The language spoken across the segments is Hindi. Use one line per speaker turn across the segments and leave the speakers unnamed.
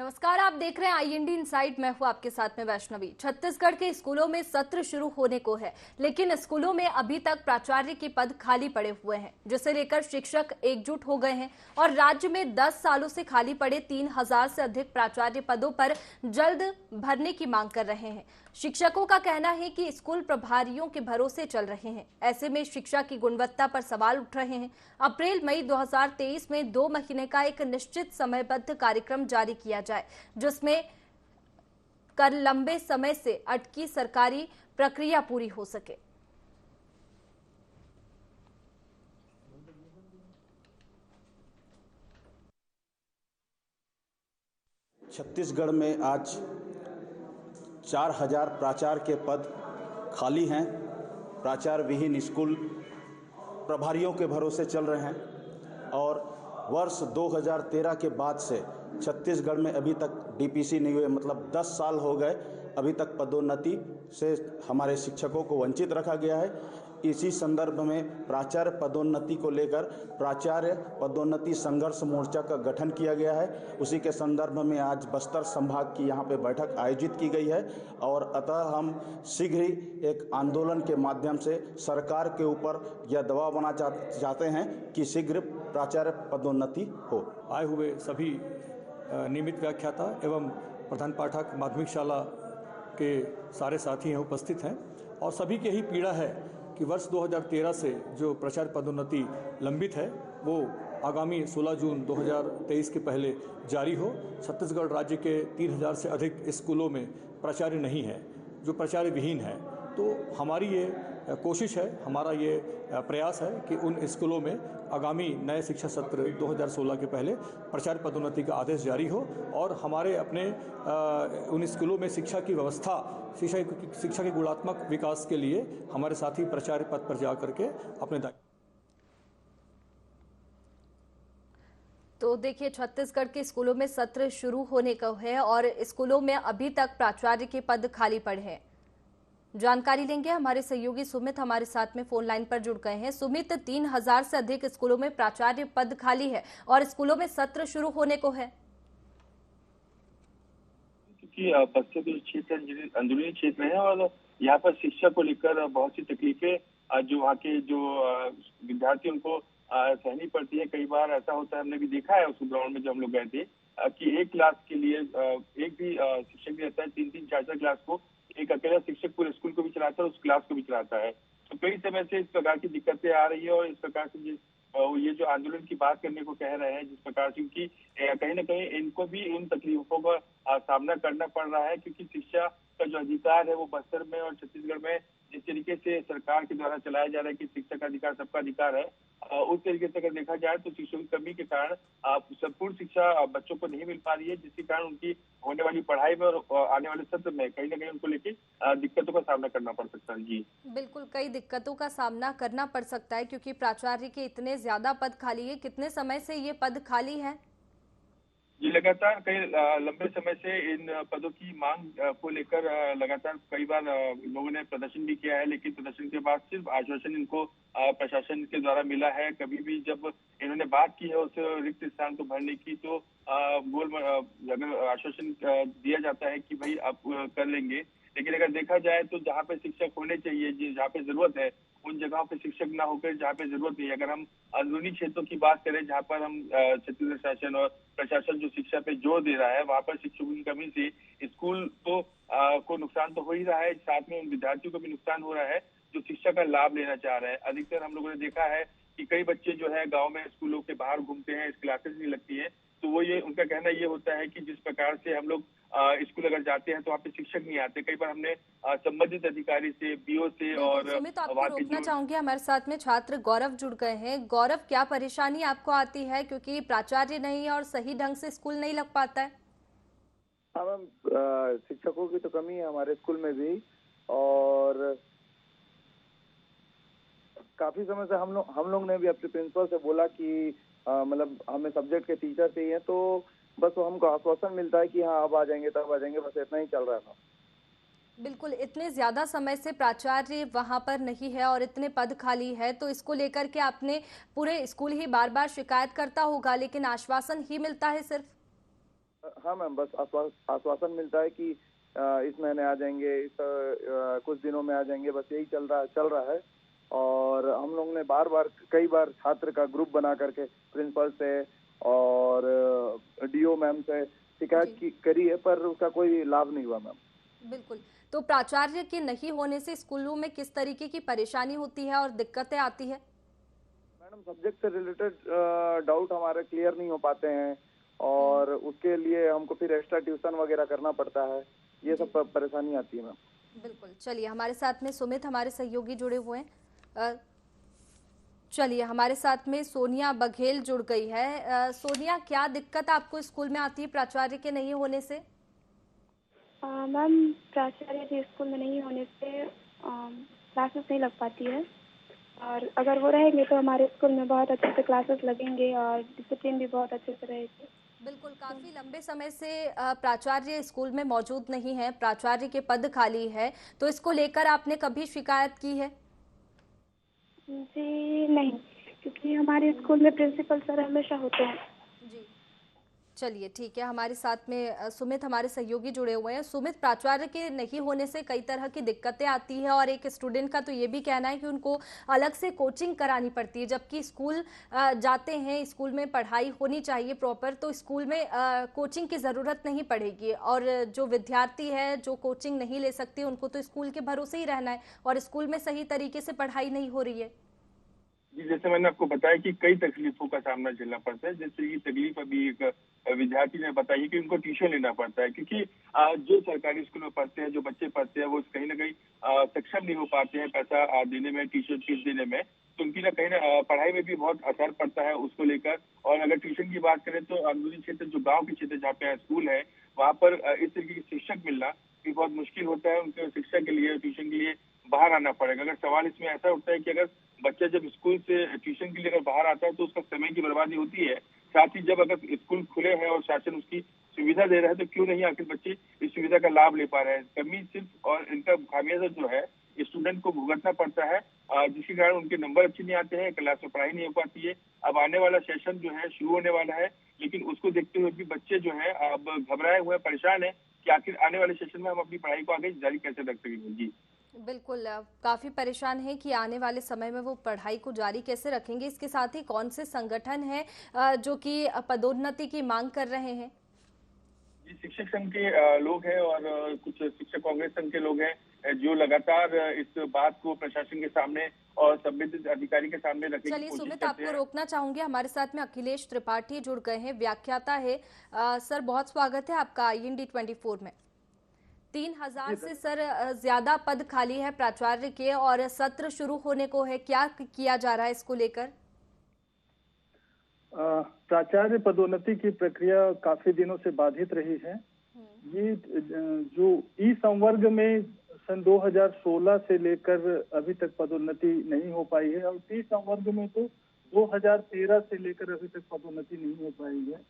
नमस्कार, आप देख रहे हैं IND इनसाइट। मैं हूं आपके साथ में वैष्णवी। छत्तीसगढ़ के स्कूलों में सत्र शुरू होने को है, लेकिन स्कूलों में अभी तक प्राचार्य के पद खाली पड़े हुए हैं, जिसे लेकर शिक्षक एकजुट हो गए हैं और राज्य में 10 सालों से खाली पड़े 3000 से अधिक प्राचार्य पदों पर जल्द भरने की मांग कर रहे हैं। शिक्षकों का कहना है कि स्कूल प्रभारियों के भरोसे चल रहे हैं। ऐसे में शिक्षा की गुणवत्ता पर सवाल उठ रहे हैं। अप्रैल मई 2023 में 2 महीने का एक निश्चित समयबद्ध कार्यक्रम जारी किया जाए, जिसमें कर लंबे समय से अटकी सरकारी प्रक्रिया पूरी हो सके।
छत्तीसगढ़ में आज 4000 प्राचार्य के पद खाली हैं। प्राचार्य विहीन स्कूल प्रभारियों के भरोसे चल रहे हैं और वर्ष 2013 के बाद से छत्तीसगढ़ में अभी तक DPC नहीं हुए, मतलब 10 साल हो गए। अभी तक पदोन्नति से हमारे शिक्षकों को वंचित रखा गया है। इसी संदर्भ में प्राचार्य पदोन्नति को लेकर प्राचार्य पदोन्नति संघर्ष मोर्चा का गठन किया गया है। उसी के संदर्भ में आज बस्तर संभाग की यहाँ पे बैठक आयोजित की गई है और अतः हम शीघ्र ही एक आंदोलन के माध्यम से सरकार के ऊपर यह दबाव बनाना चाहते हैं कि शीघ्र प्राचार्य पदोन्नति हो।
आए हुए सभी नियमित व्याख्याता एवं प्रधान पाठक माध्यमिक शाला के सारे साथी यहाँ उपस्थित हैं और सभी की यही पीड़ा है कि वर्ष 2013 से जो प्राचार्य पदोन्नति लंबित है वो आगामी 16 जून 2023 के पहले जारी हो। छत्तीसगढ़ राज्य के 3000 से अधिक स्कूलों में प्राचार्य नहीं है, जो प्राचार्य विहीन है। तो हमारी ये कोशिश है, हमारा ये प्रयास है कि उन स्कूलों में आगामी नए शिक्षा सत्र 2016 के पहले प्राचार्य पदोन्नति का आदेश जारी हो और हमारे अपने उन स्कूलों में शिक्षा की व्यवस्था, शिक्षा के गुणात्मक विकास के लिए हमारे साथी प्राचार्य पद पर जा करके अपने
तो देखिए, छत्तीसगढ़ के स्कूलों में सत्र शुरू होने को है और स्कूलों में अभी तक प्राचार्य के पद खाली पड़े हैं। जानकारी लेंगे, हमारे सहयोगी सुमित हमारे साथ में फोन लाइन पर जुड़ गए हैं। सुमित, 3000 से अधिक स्कूलों में प्राचार्य पद खाली है और स्कूलों में सत्र शुरू होने को है,
क्योंकि पश्चिमी क्षेत्र अंदरूनी क्षेत्र है और यहाँ पर शिक्षा को लेकर बहुत सी तकलीफें जो वहाँ के जो विद्यार्थी उनको सहनी पड़ती है। कई बार ऐसा होता है, हमने भी देखा है उस ग्राउंड में जब हम लोग गए थे कि एक क्लास के लिए एक भी शिक्षक भी रहता है। 3-3, 4-4 क्लास को एक अकेला शिक्षक पूरे स्कूल को भी चलाता है, उस क्लास को भी चलाता है। तो कई समय से इस प्रकार की दिक्कतें आ रही है और इस प्रकार से ये जो आंदोलन की बात करने को कह रहे हैं, जिस प्रकार से, क्योंकि कहीं ना कहीं इनको भी उन तकलीफों का सामना करना पड़ रहा है, क्योंकि शिक्षा का जो अधिकार है वो बस्तर में और छत्तीसगढ़ में जिस तरीके से सरकार के द्वारा चलाया जा रहा है कि शिक्षा का अधिकार सबका अधिकार है, उस तरीके से अगर देखा जाए तो शिक्षकों की कमी के कारण संपूर्ण शिक्षा बच्चों को नहीं मिल पा रही है, जिसके कारण उनकी होने वाली पढ़ाई में और आने वाले सत्र में कहीं ना कहीं उनको लेके दिक्कतों का सामना करना पड़ सकता है। जी
बिल्कुल, कई दिक्कतों का सामना करना पड़ सकता है क्योंकि प्राचार्य के इतने ज्यादा पद खाली है। कितने समय से ये पद खाली है?
ये लगातार कई लंबे समय से इन पदों की मांग को लेकर लगातार कई बार लोगों ने प्रदर्शन भी किया है, लेकिन प्रदर्शन के बाद सिर्फ आश्वासन इनको प्रशासन के द्वारा मिला है। कभी भी जब इन्होंने बात की है उस रिक्त स्थान को भरने की, तो अगर आश्वासन दिया जाता है कि भाई आप कर लेंगे, लेकिन अगर देखा जाए तो जहाँ पे शिक्षक होने चाहिए, जहाँ पे जरूरत है, उन जगहों पे शिक्षक ना होकर जहाँ पे जरूरत नहीं है। अगर हम अंदरूनी क्षेत्रों की बात करें, जहाँ पर हम छत्तीसगढ़ शासन और प्रशासन जो शिक्षा पे जोर दे रहा है, वहाँ पर शिक्षकों की कमी से स्कूल तो को नुकसान तो हो ही रहा है, साथ में उन विद्यार्थियों को भी नुकसान हो रहा है जो शिक्षा का लाभ लेना चाह रहे हैं। अधिकतर हम लोगों ने देखा है कि कई बच्चे जो है गाँव में स्कूलों के बाहर घूमते हैं, क्लासेस नहीं लगती है, तो वो ये उनका कहना ये होता है कि जिस प्रकार से हम लोग स्कूल अगर जाते हैं तो वहाँ पे शिक्षक नहीं आते। कई बार हमने संबंधित अधिकारी से, BO से और
सुमित, आपको रोकना चाहूंगी, हमारे साथ में छात्र गौरव जुड़ गए हैं। गौरव, क्या परेशानी आपको आती है क्योंकि प्राचार्य नहीं है और सही ढंग से स्कूल नहीं लग पाता है?
हाँ मैम, शिक्षकों की तो कमी है हमारे स्कूल में भी और काफी समय से हम लोग ने भी अपने प्रिंसिपल से बोला कि मतलब हमें सब्जेक्ट के टीचर चाहिए, तो बस वो हमको आश्वासन मिलता है कि हाँ अब आ जाएंगे तब आ जाएंगे, बस इतना ही चल रहा था।
बिल्कुल, इतने ज्यादा समय से प्राचार्य वहां पर नहीं है और इतने पद खाली है, तो इसको लेकर के आपने पूरे स्कूल ही बार बार शिकायत करता होगा, लेकिन आश्वासन ही मिलता है सिर्फ?
हाँ मैम, बस आश्वासन मिलता है कि इस महीने आ जाएंगे, इस कुछ दिनों में आ जाएंगे, बस यही चल रहा है। और हम लोग ने कई बार छात्र का ग्रुप बना करके प्रिंसिपल से और डीओ मैम से शिकायत करी है, पर उसका कोई लाभ नहीं हुआ मैम।
बिल्कुल। तो प्राचार्य के नहीं होने से स्कूलों में किस तरीके की परेशानी होती है और दिक्कतें आती है?
मैडम, सब्जेक्ट से रिलेटेड डाउट हमारे क्लियर नहीं हो पाते हैं और उसके लिए हमको फिर एक्स्ट्रा ट्यूशन वगैरह करना पड़ता है, ये सब परेशानी आती है मैम।
बिल्कुल। चलिए, हमारे साथ में सुमित हमारे सहयोगी जुड़े हुए हैं। चलिए, हमारे साथ में सोनिया बघेल जुड़ गई है। सोनिया, क्या दिक्कत आपको स्कूल में आती है प्राचार्य के नहीं होने से?
मैम, प्राचार्य जी स्कूल में नहीं होने से क्लासेस नहीं लग पाती है, और अगर वो रहेंगे तो हमारे स्कूल में बहुत अच्छे से क्लासेस लगेंगे और डिसिप्लिन भी बहुत अच्छे से रहेगी।
बिल्कुल। काफी लंबे समय से प्राचार्य स्कूल में मौजूद नहीं है, प्राचार्य के पद खाली है, तो इसको लेकर आपने कभी शिकायत की है?
जी नहीं, क्योंकि हमारे स्कूल में प्रिंसिपल सर हमेशा होते हैं।
जी। चलिए, ठीक है। हमारे साथ में सुमित हमारे सहयोगी जुड़े हुए हैं। सुमित, प्राचार्य के नहीं होने से कई तरह की दिक्कतें आती है और एक स्टूडेंट का तो ये भी कहना है कि उनको अलग से कोचिंग करानी पड़ती है, जबकि स्कूल जाते हैं, स्कूल में पढ़ाई होनी चाहिए प्रॉपर, तो स्कूल में कोचिंग की ज़रूरत नहीं पड़ेगी। और जो विद्यार्थी है जो कोचिंग नहीं ले सकते, उनको तो स्कूल के भरोसे ही रहना है और स्कूल में सही तरीके से पढ़ाई नहीं हो रही है।
जी, जैसे मैंने आपको बताया कि कई तकलीफों का सामना झेलना पड़ता है। जैसे ये तकलीफ अभी एक विद्यार्थी ने बताई है कि उनको ट्यूशन लेना पड़ता है, क्योंकि जो सरकारी स्कूल में पढ़ते हैं, जो बच्चे पढ़ते हैं, वो कहीं ना कहीं सक्षम नहीं हो पाते हैं पैसा देने में, ट्यूशन फीस देने में। तो उनकी ना कहीं ना पढ़ाई में भी बहुत असर पड़ता है उसको लेकर। और अगर ट्यूशन की बात करें तो अंदरूनी क्षेत्र, जो गाँव के क्षेत्र जहाँ पे स्कूल है, वहाँ पर इस तरीके के शिक्षक मिलना भी बहुत मुश्किल होता है। उनके शिक्षा के लिए, ट्यूशन के लिए बाहर आना पड़ेगा। अगर सवाल इसमें ऐसा उठता है कि अगर बच्चा जब स्कूल से ट्यूशन के लिए अगर बाहर आता है तो उसका समय की बर्बादी होती है। साथ ही जब अगर स्कूल खुले हैं और शासन उसकी सुविधा दे रहा है तो क्यों नहीं आखिर बच्चे इस सुविधा का लाभ ले पा रहे हैं। कमी सिर्फ और इनका खामियाजा जो है स्टूडेंट को भुगतना पड़ता है, जिसके कारण उनके नंबर अच्छे नहीं आते हैं, क्लास में पढ़ाई नहीं हो पाती है। अब आने वाला सेशन जो है शुरू होने वाला है, लेकिन उसको देखते हुए भी बच्चे जो है अब घबराए हुए, परेशान है कि आखिर आने वाले सेशन में हम अपनी पढ़ाई को आगे जारी कैसे रख सकेंगे। जी
बिल्कुल। काफी परेशान है कि आने वाले समय में वो पढ़ाई को जारी कैसे रखेंगे। इसके साथ ही कौन से संगठन हैं जो कि पदोन्नति की मांग कर रहे हैं?
जी, शिक्षक संघ के लोग हैं और कुछ शिक्षक कांग्रेस संघ के लोग हैं, जो लगातार इस बात को प्रशासन के सामने और संबंधित अधिकारी के सामने रखने की
चलिए
कोशिश
सुमित,
करते
आपको
हैं।
रोकना चाहूंगी। हमारे साथ में अखिलेश त्रिपाठी जुड़ गए हैं, व्याख्याता है। सर, बहुत स्वागत है आपका IND24 में। 3000 से सर ज्यादा पद खाली है प्राचार्य के और सत्र शुरू होने को है, क्या किया जा रहा है इसको लेकर?
प्राचार्य पदोन्नति की प्रक्रिया काफी दिनों से बाधित रही है। ये जो ई संवर्ग में सन 2016 से लेकर अभी तक पदोन्नति नहीं हो पाई है और टी संवर्ग में तो 2013 से लेकर अभी तक पदोन्नति नहीं हो पाई है।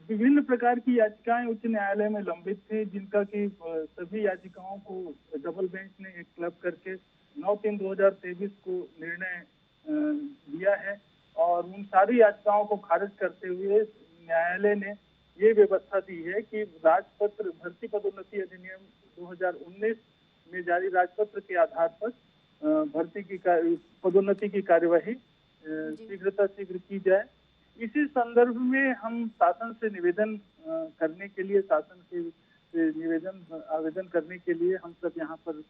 विभिन्न प्रकार की याचिकाएं उच्च न्यायालय में लंबित थे, जिनका कि सभी याचिकाओं को डबल बेंच ने एक क्लब करके 9/3/2023 को निर्णय दिया है और उन सारी याचिकाओं को खारिज करते हुए न्यायालय ने ये व्यवस्था दी है कि राजपत्र भर्ती पदोन्नति अधिनियम 2019 में जारी राजपत्र के आधार पर भर्ती की पदोन्नति की कार्यवाही शीघ्र की जाए। इसी संदर्भ में हम शासन से निवेदन करने के लिए, शासन के निवेदन आवेदन करने के लिए हम सब यहाँ पर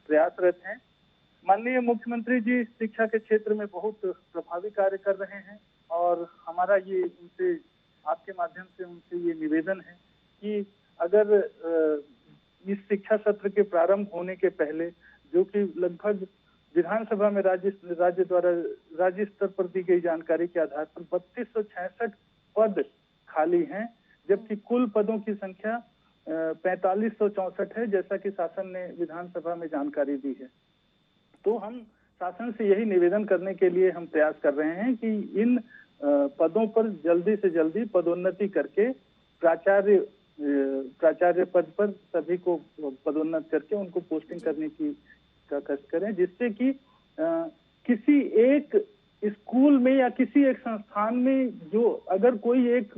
प्रयासरत हैं। माननीय मुख्यमंत्री जी शिक्षा के क्षेत्र में बहुत प्रभावी कार्य कर रहे हैं और हमारा ये उनसे, आपके माध्यम से उनसे ये निवेदन है कि अगर इस शिक्षा सत्र के प्रारंभ होने के पहले, जो कि लगभग विधानसभा में राज्य द्वारा राज्य स्तर पर दी गई जानकारी के आधार पर 3266 पद खाली हैं, जबकि कुल पदों की संख्या 4564 है, जैसा कि शासन ने विधानसभा में जानकारी दी है। तो हम शासन से यही निवेदन करने के लिए हम प्रयास कर रहे हैं कि इन पदों पर जल्दी से जल्दी पदोन्नति करके प्राचार्य पद पर सभी को पदोन्नत करके उनको पोस्टिंग करने की का कष्ट करें, जिससे कि किसी एक स्कूल में या किसी एक संस्थान में जो अगर कोई एक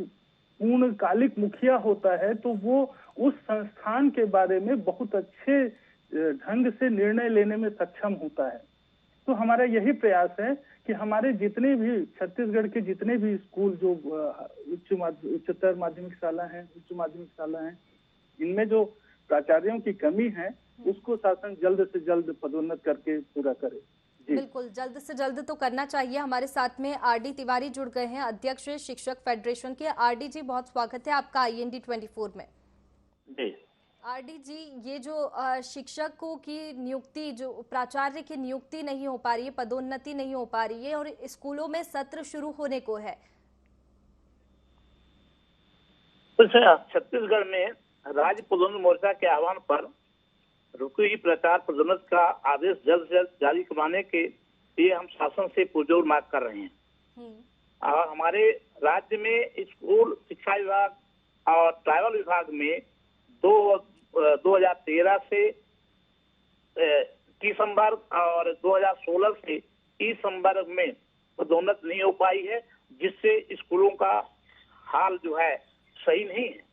पूर्णकालिक मुखिया होता है तो वो उस संस्थान के बारे में बहुत अच्छे ढंग से निर्णय लेने में सक्षम होता है। तो हमारा यही प्रयास है कि हमारे जितने भी छत्तीसगढ़ के जितने भी स्कूल जो उच्चतर माध्यमिक शाला हैं, उच्च माध्यमिक शाला हैं, इनमें जो प्राचार्यों की कमी है उसको शासन जल्द से जल्द पदोन्नत करके पूरा करे।
बिल्कुल, जल्द से जल्द तो करना चाहिए। हमारे साथ में आरडी तिवारी जुड़ गए हैं, अध्यक्ष शिक्षक फेडरेशन के। आरडी जी, बहुत स्वागत है आपका IND 24 में।
जी
आरडी जी, ये जो शिक्षकों की नियुक्ति, जो प्राचार्य की नियुक्ति नहीं हो पा रही है, पदोन्नति नहीं हो पा रही है और स्कूलों में सत्र शुरू होने को है,
तो छत्तीसगढ़ में राज्य पदोन्नति मोर्चा के आह्वान पर रुकी हुई प्रचार पदोन्नति का आदेश जल्द से जल्द जारी करवाने के लिए हम शासन से पुरजोर मांग कर रहे हैं। और हमारे राज्य में स्कूल शिक्षा विभाग और ट्राइबल विभाग में 2013 से 30 संवर्ग और 2016 से 30 संवर्ग में पदोन्नति नहीं हो पाई है, जिससे स्कूलों का हाल जो है सही नहीं है।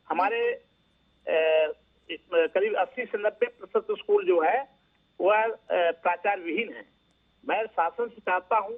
हमारे करीब 80 से 90% स्कूल जो है वह प्राचार्य विहीन है। मैं शासन से चाहता हूं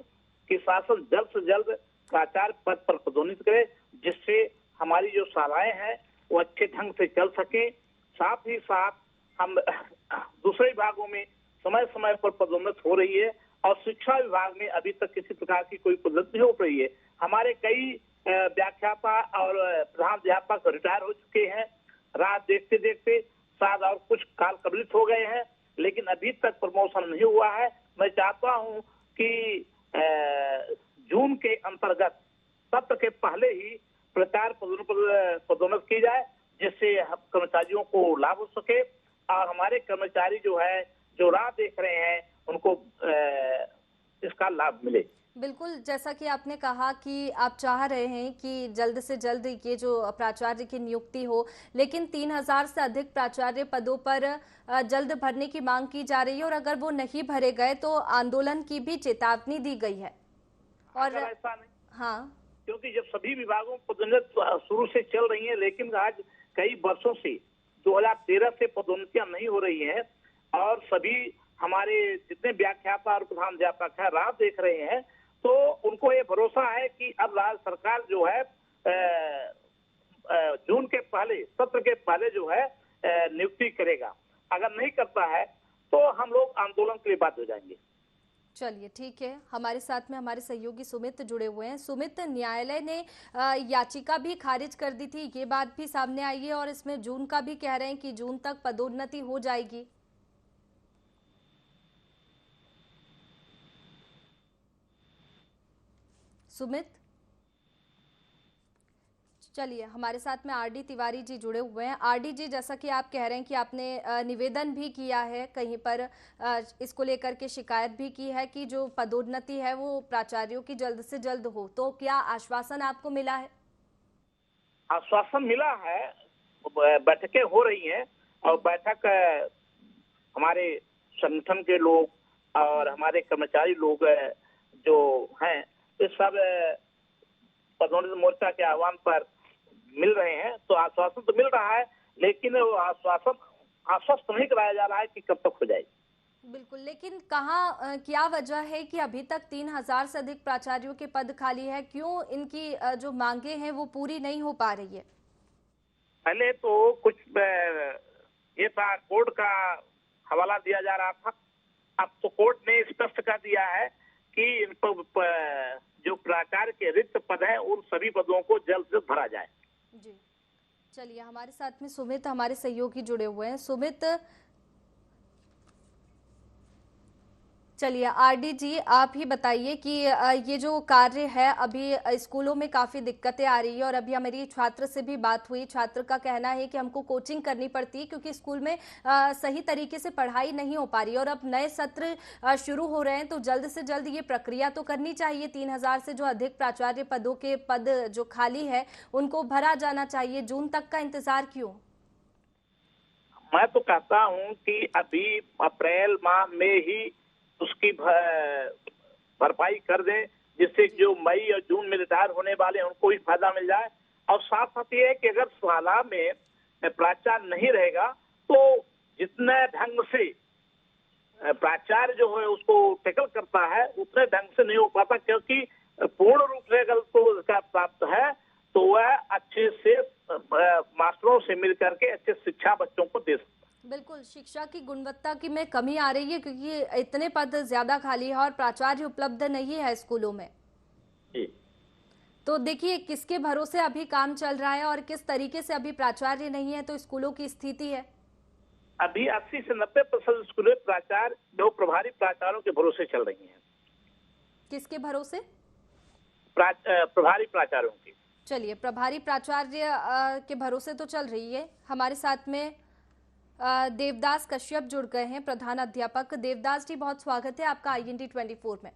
कि शासन जल्द से जल्द प्राचार्य पद पर पदोन्नति करे, जिससे हमारी जो शालाएं हैं वो अच्छे ढंग से चल सके। साथ ही साथ हम दूसरे विभागों में समय समय पर पदोन्नति हो रही है और शिक्षा विभाग में अभी तक किसी प्रकार की कोई पदोन्नति नहीं हो रही है। हमारे कई व्याख्याता और प्रधान अध्यापक रिटायर हो चुके हैं, राह देखते देखते शायद और कुछ काल कबलित हो गए हैं, लेकिन अभी तक प्रमोशन नहीं हुआ है। मैं चाहता हूं कि जून के अंतर्गत सत्र के पहले ही प्रचार पदोन्नति की जाए, जिससे कर्मचारियों को लाभ हो सके और हमारे कर्मचारी जो है जो राह देख रहे हैं उनको इसका लाभ मिले।
बिल्कुल, जैसा कि आपने कहा कि आप चाह रहे हैं कि जल्द से जल्द ये जो प्राचार्य की नियुक्ति हो, लेकिन 3000 से अधिक प्राचार्य पदों पर जल्द भरने की मांग की जा रही है और अगर वो नहीं भरे गए तो आंदोलन की भी चेतावनी दी गई है। और
ऐसा नहीं,
हाँ,
क्योंकि जब सभी विभागों में पदोन्नति शुरू से चल रही है, लेकिन आज कई वर्षों से 2013 से पदोन्नतियां नहीं हो रही हैं और सभी हमारे जितने व्याख्याता और प्रधान अध्यापक है राह देख रहे हैं, तो उनको ये भरोसा है कि अब राज्य सरकार जो है जून के पहले, सत्र के पहले जो है नियुक्ति करेगा। अगर नहीं करता है तो हम लोग आंदोलन के लिए बाध्य हो जाएंगे।
चलिए ठीक है, हमारे साथ में हमारे सहयोगी सुमित जुड़े हुए हैं। सुमित, न्यायालय ने याचिका भी खारिज कर दी थी, ये बात भी सामने आई है और इसमें जून का भी कह रहे हैं कि जून तक पदोन्नति हो जाएगी। सुमित, चलिए हमारे साथ में आरडी तिवारी जी जुड़े हुए हैं। आरडी जी, जैसा कि आप कह रहे हैं कि आपने निवेदन भी किया है, कहीं पर इसको लेकर के शिकायत भी की है कि जो पदोन्नति है वो प्राचार्यों की जल्द से जल्द हो, तो क्या आश्वासन आपको मिला है?
आश्वासन मिला है, बैठकें हो रही हैं और बैठक हमारे संगठन के लोग और हमारे कर्मचारी लोग जो हैं ये सब पदोन्नति मोर्चा के आह्वान पर मिल रहे हैं। तो आश्वासन तो मिल रहा है, लेकिन वो आश्वस्त नहीं कराया जा रहा है कि कब तक हो जाएगी।
बिल्कुल, लेकिन कहाँ क्या वजह है कि अभी तक 3000 से अधिक प्राचार्यों के पद खाली है? क्यों इनकी जो मांगे हैं वो पूरी नहीं हो पा रही है?
पहले तो कुछ ये था, कोर्ट का हवाला दिया जा रहा था। अब तो कोर्ट ने स्पष्ट कर दिया है कि इन पर जो प्राचार्य के रिक्त पद हैं उन सभी पदों को जल्द से भरा जाए।
जी, चलिए हमारे साथ में सुमित, हमारे सहयोगी जुड़े हुए हैं। सुमित, चलिए आरडी जी, आप ही बताइए कि ये जो कार्य है अभी स्कूलों में काफ़ी दिक्कतें आ रही है और अभी हमारी छात्र से भी बात हुई। छात्र का कहना है कि हमको कोचिंग करनी पड़ती है क्योंकि स्कूल में सही तरीके से पढ़ाई नहीं हो पा रही है और अब नए सत्र शुरू हो रहे हैं, तो जल्द से जल्द ये प्रक्रिया तो करनी चाहिए। 3000 से जो अधिक प्राचार्य पदों के पद जो खाली है उनको भरा जाना चाहिए। जून तक का इंतजार क्यों?
मैं तो कहता हूँ कि अभी अप्रैल माह में ही उसकी भरपाई कर दें, जिससे जो मई और जून में रिटायर होने वाले हैं उनको भी फायदा मिल जाए और साथ साथ ये है कि अगर शाला में प्राचार्य नहीं रहेगा तो जितने ढंग से प्राचार्य जो है उसको टैकल करता है उतने ढंग से नहीं हो पाता, क्योंकि पूर्ण रूप से अगर उसको उसका प्राप्त है तो वह अच्छे से मास्टरों से मिल करके अच्छे शिक्षा बच्चों को दे सकता है।
बिल्कुल, शिक्षा की गुणवत्ता की में कमी आ रही है क्योंकि इतने पद ज्यादा खाली है और प्राचार्य उपलब्ध नहीं है स्कूलों में।
जी।
तो देखिए किसके भरोसे अभी काम चल रहा है और किस तरीके से अभी प्राचार्य नहीं है तो स्कूलों की स्थिति है।
अभी 80 से 90% स्कूलें प्राचार्य जो प्रभारी प्राचार्यों के भरोसे चल रही हैं।
किसके भरोसे?
प्रभारी प्राचार्यों की।
चलिए, प्रभारी प्राचार्य के भरोसे तो चल रही है। हमारे साथ में देवदास कश्यप जुड़ गए हैं, प्रधान अध्यापक। देवदास जी, बहुत स्वागत है आपका IND 24 में।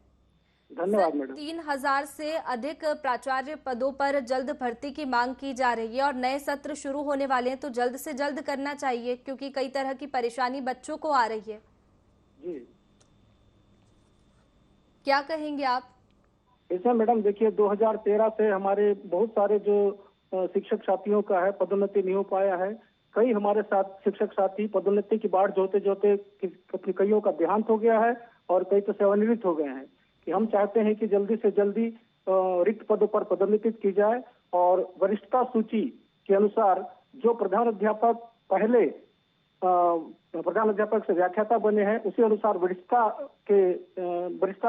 धन्यवाद मैडम।
3000 से अधिक प्राचार्य पदों पर जल्द भर्ती की मांग की जा रही है और नए सत्र शुरू होने वाले हैं, तो जल्द से जल्द करना चाहिए क्योंकि कई तरह की परेशानी बच्चों को आ रही है।
जी,
क्या कहेंगे आप?
ऐसा मैडम देखिए 2013 से हमारे बहुत सारे जो शिक्षक साथियों का है पदोन्नति नहीं हो पाया है। कई हमारे साथ शिक्षक साथी पदोन्नति की बाढ़ जोते जोते कईयों का देहांत हो गया है और कई तो सेवानिवृत्त हो गए हैं। कि हम चाहते हैं कि जल्दी से जल्दी रिक्त पदों पर पदोन्नति की जाए और वरिष्ठता सूची के अनुसार जो प्रधान अध्यापक पहले प्रधान अध्यापक से व्याख्याता बने हैं उसी अनुसार वरिष्ठता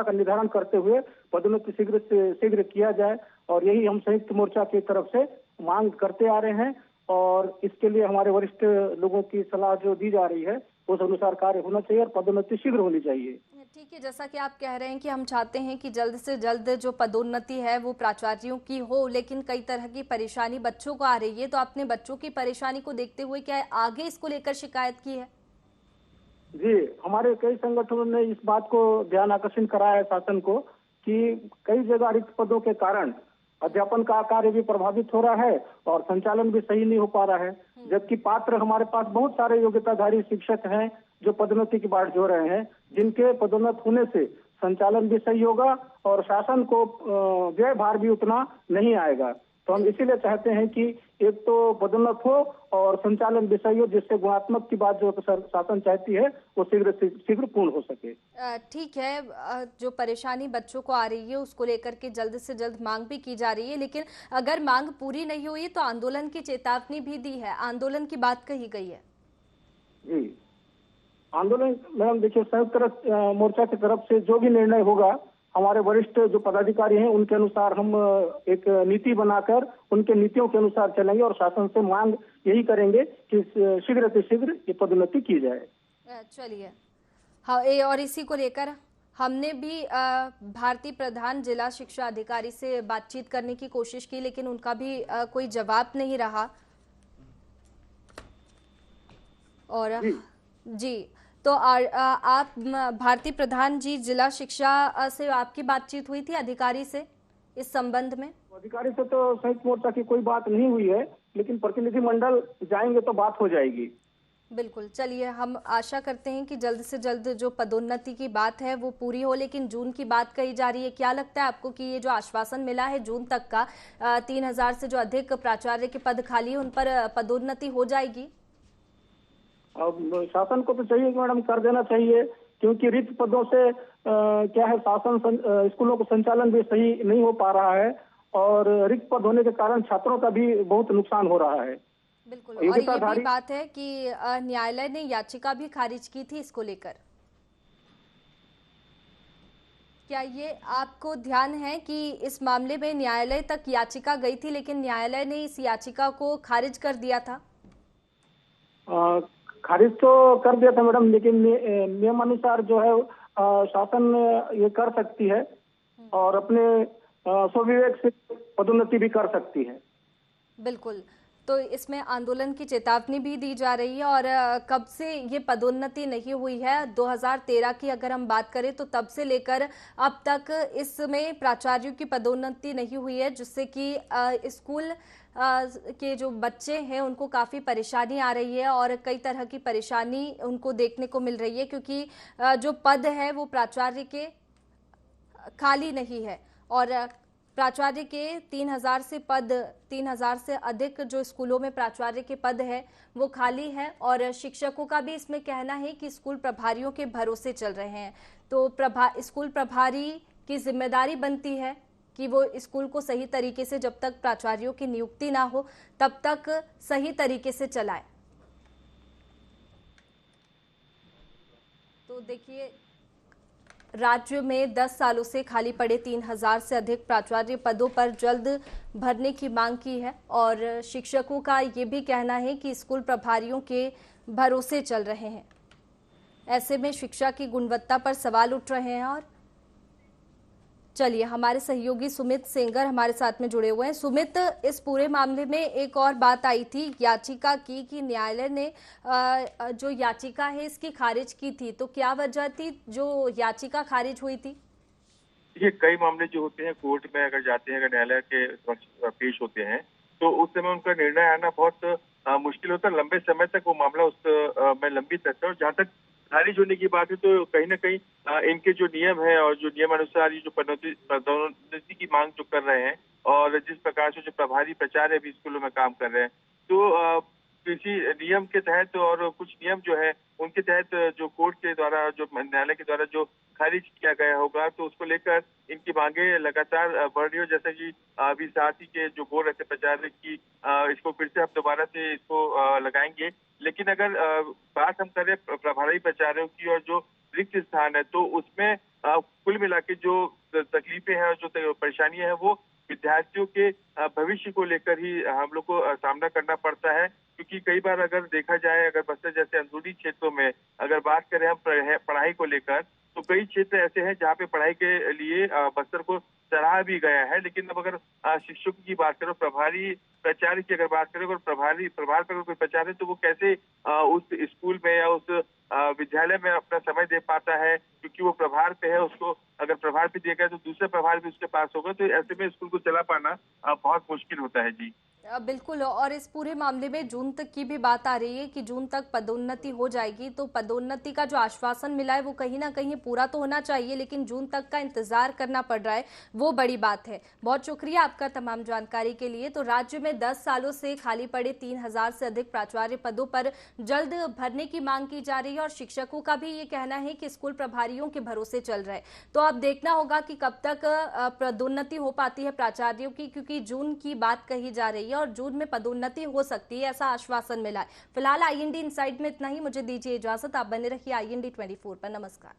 का निर्धारण करते हुए पदोन्नति शीघ्र से शीघ्र किया जाए और यही हम संयुक्त मोर्चा की तरफ से मांग करते आ रहे हैं और इसके लिए हमारे वरिष्ठ लोगों की सलाह जो दी जा रही है उस अनुसार कार्य होना चाहिए और पदोन्नति शीघ्र होनी चाहिए।
ठीक है, जैसा कि आप कह रहे हैं कि हम चाहते हैं कि जल्द से जल्द जो पदोन्नति है वो प्राचार्यों की हो, लेकिन कई तरह की परेशानी बच्चों को आ रही है, तो आपने बच्चों की परेशानी को देखते हुए क्या आगे इसको लेकर शिकायत की है?
जी, हमारे कई संगठनों ने इस बात को ध्यान आकर्षण कराया है शासन को कि कई जगह रिक्त पदों के कारण अध्यापन का कार्य भी प्रभावित हो रहा है और संचालन भी सही नहीं हो पा रहा है, जबकि पात्र हमारे पास बहुत सारे योग्यताधारी शिक्षक हैं जो पदोन्नति की बाढ़ जो रहे हैं, जिनके पदोन्नत होने से संचालन भी सही होगा और शासन को व्यय भार भी उतना नहीं आएगा। तो हम इसीलिए चाहते हैं कि एक तो पदोन्नत हो और संचालन भी सही हो, जिससे गुणात्मक की बात जो शासन चाहती है वो शीघ्र से शीघ्र पूर्ण हो सके।
ठीक है, जो परेशानी बच्चों को आ रही है उसको लेकर के जल्द से जल्द मांग भी की जा रही है, लेकिन अगर मांग पूरी नहीं हुई तो आंदोलन की चेतावनी भी दी है, आंदोलन की बात कही गई है।
जी, आंदोलन मैडम देखिए संयुक्त मोर्चा की तरफ से जो भी निर्णय होगा हमारे वरिष्ठ जो पदाधिकारी हैं उनके अनुसार हम एक नीति बनाकर उनके नीतियों के अनुसार चलेंगे और शासन से मांग यही करेंगे कि शीघ्र से शीघ्र ये पदोन्नति की जाए।
चलिए, हाँ, और इसी को लेकर हमने भी भारतीय प्रधान जिला शिक्षा अधिकारी से बातचीत करने की कोशिश की, लेकिन उनका भी कोई जवाब नहीं रहा। और जी, तो आप भारतीय प्रधान जी जिला शिक्षा से आपकी बातचीत हुई थी अधिकारी से इस संबंध में?
अधिकारी से तो संयुक्त मोर्चा की कोई बात नहीं हुई है, लेकिन प्रतिनिधिमंडल जाएंगे तो बात हो जाएगी।
बिल्कुल, चलिए, हम आशा करते हैं कि जल्द से जल्द जो पदोन्नति की बात है वो पूरी हो, लेकिन जून की बात कही जा रही है। क्या लगता है आपको कि ये जो आश्वासन मिला है जून तक का 3000 से जो अधिक प्राचार्य के पद खाली है उन पर पदोन्नति हो जाएगी?
अब शासन को तो चाहिए कि मैडम कर देना चाहिए, क्योंकि रिक्त पदों से क्या है शासन स्कूलों का संचालन भी सही नहीं हो पा रहा है और रिक्त पद होने के कारण छात्रों का भी बहुत नुकसान हो रहा है।
बिल्कुल, और ये भी बात है कि न्यायालय ने याचिका भी खारिज की थी इसको लेकर। क्या ये आपको ध्यान है कि इस मामले में न्यायालय तक याचिका गई थी, लेकिन न्यायालय ने इस याचिका को खारिज कर दिया था?
खारिज तो कर दिया था मैडम, लेकिन नियमानुसार जो है शासन ये कर सकती है और अपने स्वविवेक से पदोन्नति भी कर सकती है।
बिल्कुल, तो इसमें आंदोलन की चेतावनी भी दी जा रही है और कब से ये पदोन्नति नहीं हुई है? 2013 की अगर हम बात करें तो तब से लेकर अब तक इसमें प्राचार्यों की पदोन्नति नहीं हुई है, जिससे कि स्कूल के जो बच्चे हैं उनको काफ़ी परेशानी आ रही है और कई तरह की परेशानी उनको देखने को मिल रही है, क्योंकि जो पद है वो प्राचार्य के खाली नहीं है और प्राचार्य के 3,000 से अधिक जो स्कूलों में प्राचार्य के पद है वो खाली है और शिक्षकों का भी इसमें कहना है कि स्कूल प्रभारियों के भरोसे चल रहे हैं। तो स्कूल प्रभारी की जिम्मेदारी बनती है कि वो स्कूल को सही तरीके से, जब तक प्राचार्यों की नियुक्ति ना हो तब तक सही तरीके से चलाए। तो देखिए, राज्य में 10 सालों से खाली पड़े 3,000 से अधिक प्राचार्य पदों पर जल्द भरने की मांग की है और शिक्षकों का ये भी कहना है कि स्कूल प्रभारियों के भरोसे चल रहे हैं। ऐसे में शिक्षा की गुणवत्ता पर सवाल उठ रहे हैं। और चलिए, हमारे सहयोगी सुमित सेंगर हमारे साथ में जुड़े हुए हैं। सुमित, इस पूरे मामले में एक और बात आई थी याचिका की कि न्यायालय ने जो याचिका है इसकी खारिज की थी, तो क्या वजह थी जो याचिका खारिज हुई थी?
ये कई मामले जो होते हैं कोर्ट में अगर जाते हैं, अगर न्यायालय के समक्ष पेश होते हैं तो उस समय उनका निर्णय आना बहुत मुश्किल होता है। लंबे समय तक वो मामला उस में लंबित रहता है। और जहाँ तक खारिज होने की बात है तो कहीं ना कहीं इनके जो नियम है और जो नियम अनुसार ये जो पदोन्नति की मांग जो कर रहे हैं और जिस प्रकार से जो प्रभारी प्राचार्य भी स्कूलों में काम कर रहे हैं, तो किसी नियम के तहत और कुछ नियम जो है उनके तहत जो कोर्ट के द्वारा, जो न्यायालय के द्वारा जो खारिज किया गया होगा, तो उसको लेकर इनकी मांगे लगातार बढ़ रही हो। जैसे कि अभी साथ ही के जो बोल रहे थे प्राचार्य की इसको फिर से हम दोबारा से इसको लगाएंगे। लेकिन अगर बात हम करें प्रभारी प्राचार्यों की और जो रिक्त स्थान है, तो उसमें कुल मिला के जो तकलीफें हैं और जो परेशानियां हैं वो विद्यार्थियों के भविष्य को लेकर ही हम लोग को सामना करना पड़ता है। क्योंकि कई बार अगर देखा जाए, अगर बस्तर जैसे अंदरूनी क्षेत्रों में अगर बात करें हम पढ़ाई को लेकर, तो कई क्षेत्र ऐसे हैं जहाँ पे पढ़ाई के लिए बस्तर को सराहा भी गया है। लेकिन अब अगर शिक्षकों की बात करो, प्रभारी प्राचार्य की अगर बात करें, अगर प्रभार पर कोई प्राचार्य, तो वो कैसे उस स्कूल में या उस विद्यालय में अपना समय दे पाता है, क्योंकि वो प्रभार पे है। उसको अगर प्रभार पे दिया गया तो दूसरा प्रभार भी उसके पास होगा, तो ऐसे में स्कूल को चला पाना बहुत मुश्किल होता है। जी
बिल्कुल। और इस पूरे मामले में जून तक की भी बात आ रही है कि जून तक पदोन्नति हो जाएगी। तो पदोन्नति का जो आश्वासन मिला है वो कहीं ना कहीं पूरा तो होना चाहिए, लेकिन जून तक का इंतजार करना पड़ रहा है, वो बड़ी बात है। बहुत शुक्रिया आपका तमाम जानकारी के लिए। तो राज्य में 10 सालों से खाली पड़े 3,000 से अधिक प्राचार्य पदों पर जल्द भरने की मांग की जा रही है और शिक्षकों का भी ये कहना है कि स्कूल प्रभारियों के भरोसे चल रहा है। तो अब देखना होगा कि कब तक पदोन्नति हो पाती है प्राचार्यों की, क्योंकि जून की बात कही जा रही है और जून में पदोन्नति हो सकती है, ऐसा आश्वासन मिला है। फिलहाल IND इनसाइड में इतना ही। मुझे दीजिए इजाजत। आप बने रहिए IND 24 पर। नमस्कार।